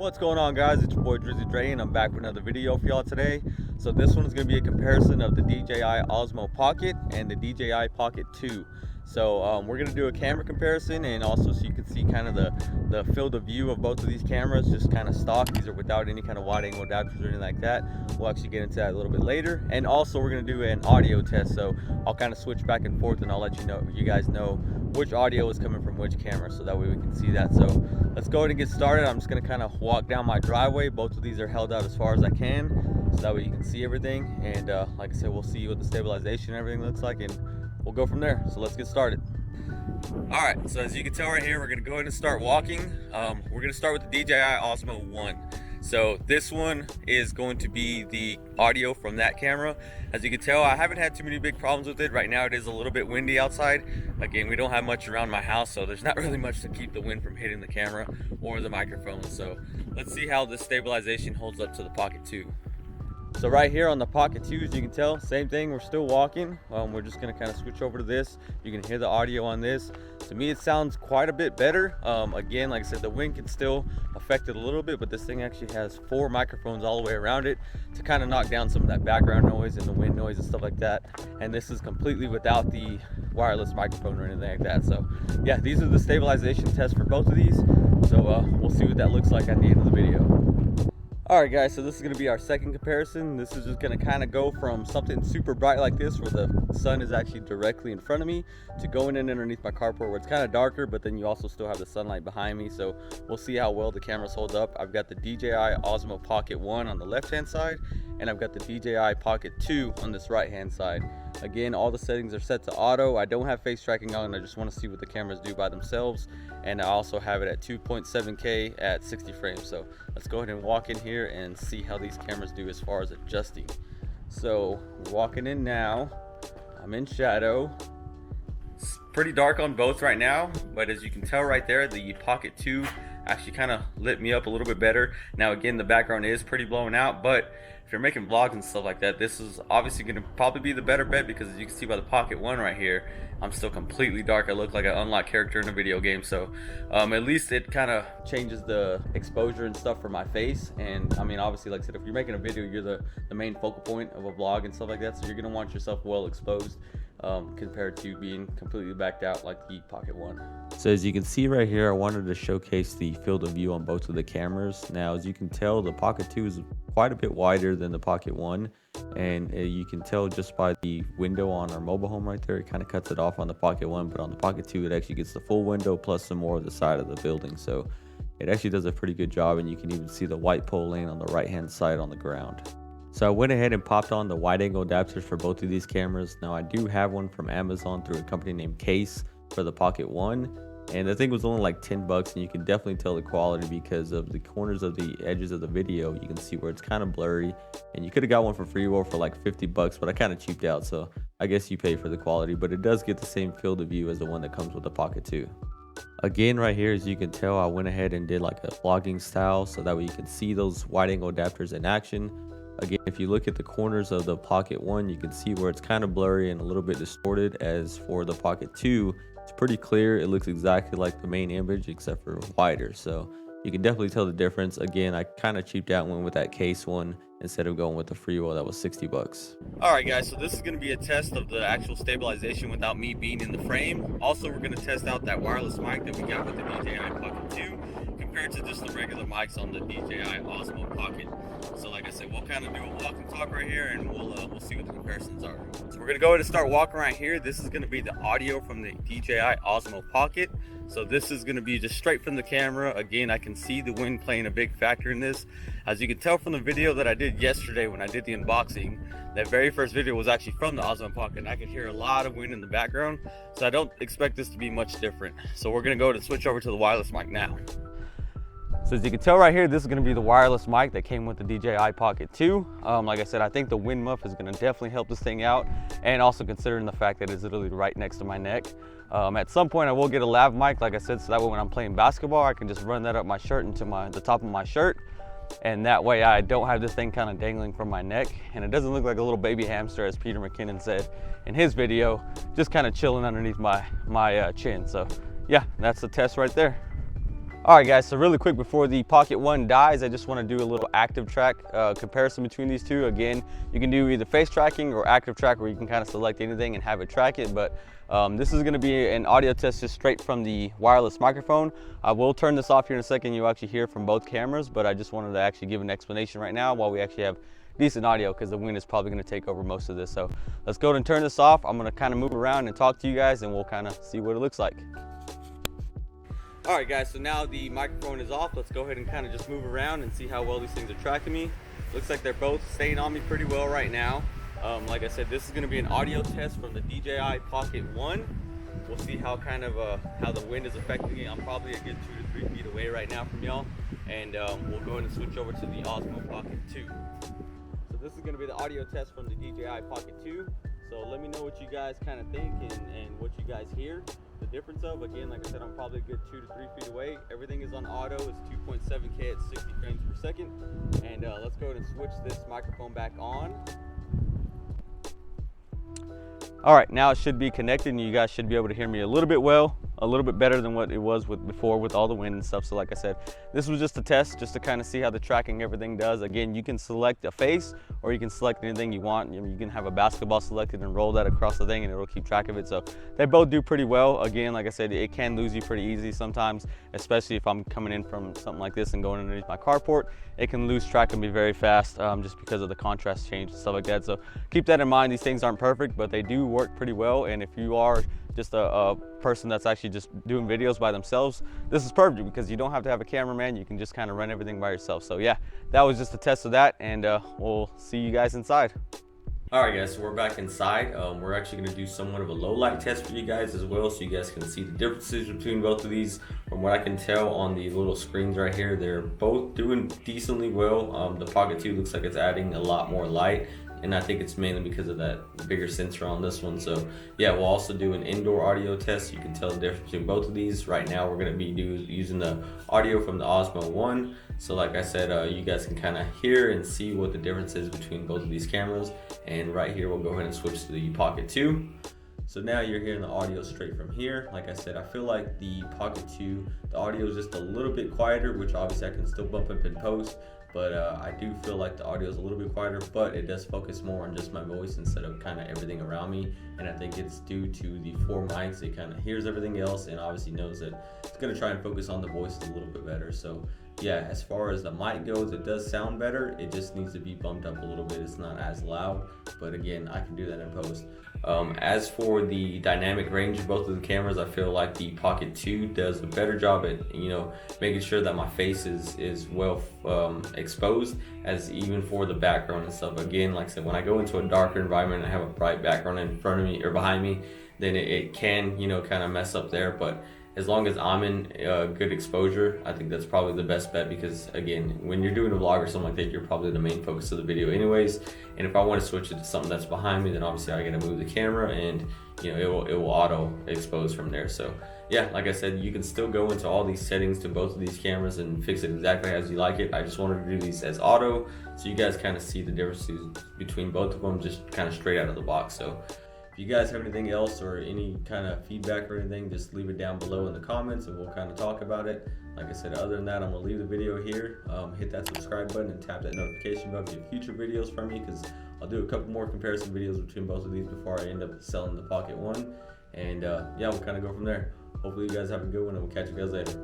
What's going on, guys? It's your boy Drizzy Dre, and I'm back with another video for y'all today. So this one is going to be a comparison of the DJI Osmo Pocket and the DJI Pocket 2. So we're going to do a camera comparison, and also so you can see kind of the field of view of both of these cameras, just kind of stock. These are without any kind of wide angle adapters or anything like that. We'll actually get into that a little bit later. And also we're going to do an audio test, so I'll kind of switch back and forth, and I'll let you guys know which audio is coming from which camera, so that way we can see that. So let's go ahead and get started. I'm just going to kind of walk down my driveway. Both of these are held out as far as I can, so that way you can see everything. And like I said, we'll see what the stabilization and everything looks like, and we'll go from there. So let's get started. All right, so as you can tell right here, we're going to go ahead and start walking. We're going to start with the DJI Osmo 1. So this one is going to be the audio from that camera. As you can tell, I haven't had too many big problems with it. Right now it is a little bit windy outside. Again, we don't have much around my house, so there's not really much to keep the wind from hitting the camera or the microphone. So let's see how this stabilization holds up to the Pocket 2. So right here on the Pocket 2, as you can tell, same thing, we're still walking. We're just gonna kind of switch over to this. You can hear the audio on this. To me, it sounds quite a bit better. Again, like I said, the wind can still affect it a little bit, but this thing actually has 4 microphones all the way around it to kind of knock down some of that background noise and the wind noise and stuff like that. And this is completely without the wireless microphone or anything like that. So yeah, these are the stabilization tests for both of these. So we'll see what that looks like at the end of the video. Alright guys, so this is going to be our second comparison. This is just going to kind of go from something super bright like this, where the sun is actually directly in front of me, to going in underneath my carport where it's kind of darker, but then you also still have the sunlight behind me. So we'll see how well the cameras hold up. I've got the DJI Osmo Pocket 1 on the left hand side, and I've got the DJI Pocket 2 on this right hand side. Again, all the settings are set to auto. I don't have face tracking on. I just want to see what the cameras do by themselves. And I also have it at 2.7K at 60 frames. So let's go ahead and walk in here and see how these cameras do as far as adjusting. So we're walking in now. I'm in shadow. It's pretty dark on both right now, but as you can tell right there, the Pocket 2 actually kind of lit me up a little bit better. Now again, the background is pretty blown out, but if you're making vlogs and stuff like that, this is obviously going to probably be the better bet, because as you can see by the Pocket 1 right here, I'm still completely dark. I look like an unlocked character in a video game. So at least it kind of changes the exposure and stuff for my face. And I mean, obviously, like I said, if you're making a video, you're the main focal point of a vlog and stuff like that, so you're going to want yourself well exposed compared to being completely backed out like the Pocket 1. So as you can see right here, I wanted to showcase the field of view on both of the cameras. Now, as you can tell, the Pocket 2 is quite a bit wider than the Pocket 1, and you can tell just by the window on our mobile home right there, it kind of cuts it off on the Pocket 1, but on the Pocket 2 it actually gets the full window plus some more of the side of the building. So it actually does a pretty good job, and you can even see the white pole lane on the right hand side on the ground. So I went ahead and popped on the wide angle adapters for both of these cameras. Now I do have one from Amazon through a company named Case for the Pocket 1, and the thing was only like 10 bucks, and you can definitely tell the quality because of the corners of the edges of the video. You can see where it's kind of blurry, and you could have got one for free or for like 50 bucks, but I kind of cheaped out, so I guess you pay for the quality, but it does get the same field of view as the one that comes with the Pocket 2. Again, right here, as you can tell, I went ahead and did like a vlogging style, so that way you can see those wide angle adapters in action. Again, if you look at the corners of the Pocket 1, you can see where it's kind of blurry and a little bit distorted. As for the Pocket 2, it's pretty clear. It looks exactly like the main image except for wider, so you can definitely tell the difference. Again, I kind of cheaped out and went with that Case one instead of going with the free one that was 60 bucks. All right guys, so this is going to be a test of the actual stabilization without me being in the frame. Also, we're going to test out that wireless mic that we got with the DJI Pocket 2 compared to just the regular mics on the DJI Osmo Pocket. So like I said, we'll kind of do a walk and talk right here, and we'll see what the comparisons are. So we're going to go ahead and start walking right here. This is going to be the audio from the DJI Osmo Pocket. So this is going to be just straight from the camera. Again, I can see the wind playing a big factor in this. As you can tell from the video that I did yesterday when I did the unboxing, that very first video was actually from the Osmo Pocket, and I could hear a lot of wind in the background. So I don't expect this to be much different. So we're going to go ahead and switch over to the wireless mic now. So as you can tell right here, this is going to be the wireless mic that came with the DJI Pocket 2. Like I said, I think the wind muff is going to definitely help this thing out, and also considering the fact that it's literally right next to my neck. At some point I will get a lav mic, like I said, so that way when I'm playing basketball, I can just run that up my shirt into the top of my shirt, and that way I don't have this thing kind of dangling from my neck, and it doesn't look like a little baby hamster, as Peter McKinnon said in his video, just kind of chilling underneath my chin. So yeah, that's the test right there. All right guys, so really quick before the Pocket 1 dies, I just want to do a little active track comparison between these two. Again, you can do either face tracking or active track, where you can kind of select anything and have it track it, but this is going to be an audio test just straight from the wireless microphone. I will turn this off here in a second. You'll actually hear from both cameras, but I just wanted to actually give an explanation right now while we actually have decent audio, because the wind is probably going to take over most of this. So let's go ahead and turn this off. I'm going to kind of move around and talk to you guys, and we'll kind of see what it looks like. All right guys, so now the microphone is off. Let's go ahead and kind of just move around and see how well these things are tracking me. Looks like they're both staying on me pretty well right now. Like I said, this is going to be an audio test from the DJI Pocket 1. We'll see how kind of how the wind is affecting it. I'm probably a good 2 to 3 feet away right now from y'all, and we'll go ahead and switch over to the Osmo Pocket 2. So this is going to be the audio test from the DJI Pocket 2. So let me know what you guys kind of think and what you guys hear. The difference of, again, like I said, I'm probably a good 2 to 3 feet away. Everything is on auto. It's 2.7K at 60 frames per second. And let's go ahead and switch this microphone back on. All right, now it should be connected and you guys should be able to hear me a little bit better than what it was before with all the wind and stuff. So like I said, this was just a test just to kind of see how the tracking everything does. Again, you can select a face or you can select anything you want. You can have a basketball selected and roll that across the thing and it'll keep track of it. So they both do pretty well. Again, like I said, it can lose you pretty easy sometimes, especially if I'm coming in from something like this and going underneath my carport. It can lose track of me very fast just because of the contrast change and stuff like that. So keep that in mind. These things aren't perfect, but they do work pretty well. And if you are just a person that's actually just doing videos by themselves, this is perfect because you don't have to have a cameraman. You can just kind of run everything by yourself. So yeah, that was just a test of that, and we'll see you guys inside. All right guys, so we're back inside. We're actually going to do somewhat of a low light test for you guys as well, so you guys can see the differences between both of these. From what I can tell on the little screens right here, they're both doing decently well. The Pocket 2 looks like it's adding a lot more light, and I think it's mainly because of that bigger sensor on this one. So yeah, we'll also do an indoor audio test so you can tell the difference between both of these. Right now we're going to be using the audio from the Osmo 1. So like I said, you guys can kind of hear and see what the difference is between both of these cameras. And right here, we'll go ahead and switch to the Pocket 2. So now you're hearing the audio straight from here. Like I said, I feel like the Pocket 2, the audio is just a little bit quieter, which obviously I can still bump up in post. But I do feel like the audio is a little bit quieter, but it does focus more on just my voice instead of kind of everything around me. And I think it's due to the 4 mics. It kind of hears everything else and obviously knows that it's going to try and focus on the voice a little bit better. So yeah, as far as the mic goes, it does sound better. It just needs to be bumped up a little bit. It's not as loud, but again, I can do that in post. As for the dynamic range of both of the cameras, I feel like the Pocket 2 does a better job at, making sure that my face is well exposed, as even for the background and stuff. Again, like I said, when I go into a darker environment and I have a bright background in front of me or behind me, then it can, kind of mess up there. But as long as I'm in good exposure, I think that's probably the best bet, because again, when you're doing a vlog or something like that, you're probably the main focus of the video anyways. And if I want to switch it to something that's behind me, then obviously I gotta move the camera and it will auto expose from there. So yeah, like I said, you can still go into all these settings to both of these cameras and fix it exactly as you like it. I just wanted to do these as auto so you guys kind of see the differences between both of them just kind of straight out of the box. So if you guys have anything else or any kind of feedback or anything, just leave it down below in the comments and we'll kind of talk about it. Like I said, other than that, I'm gonna leave the video here. Hit that subscribe button and tap that notification button to get future videos from me, because I'll do a couple more comparison videos between both of these before I end up selling the Pocket 1. And yeah, we'll kind of go from there. Hopefully you guys have a good one, and we'll catch you guys later.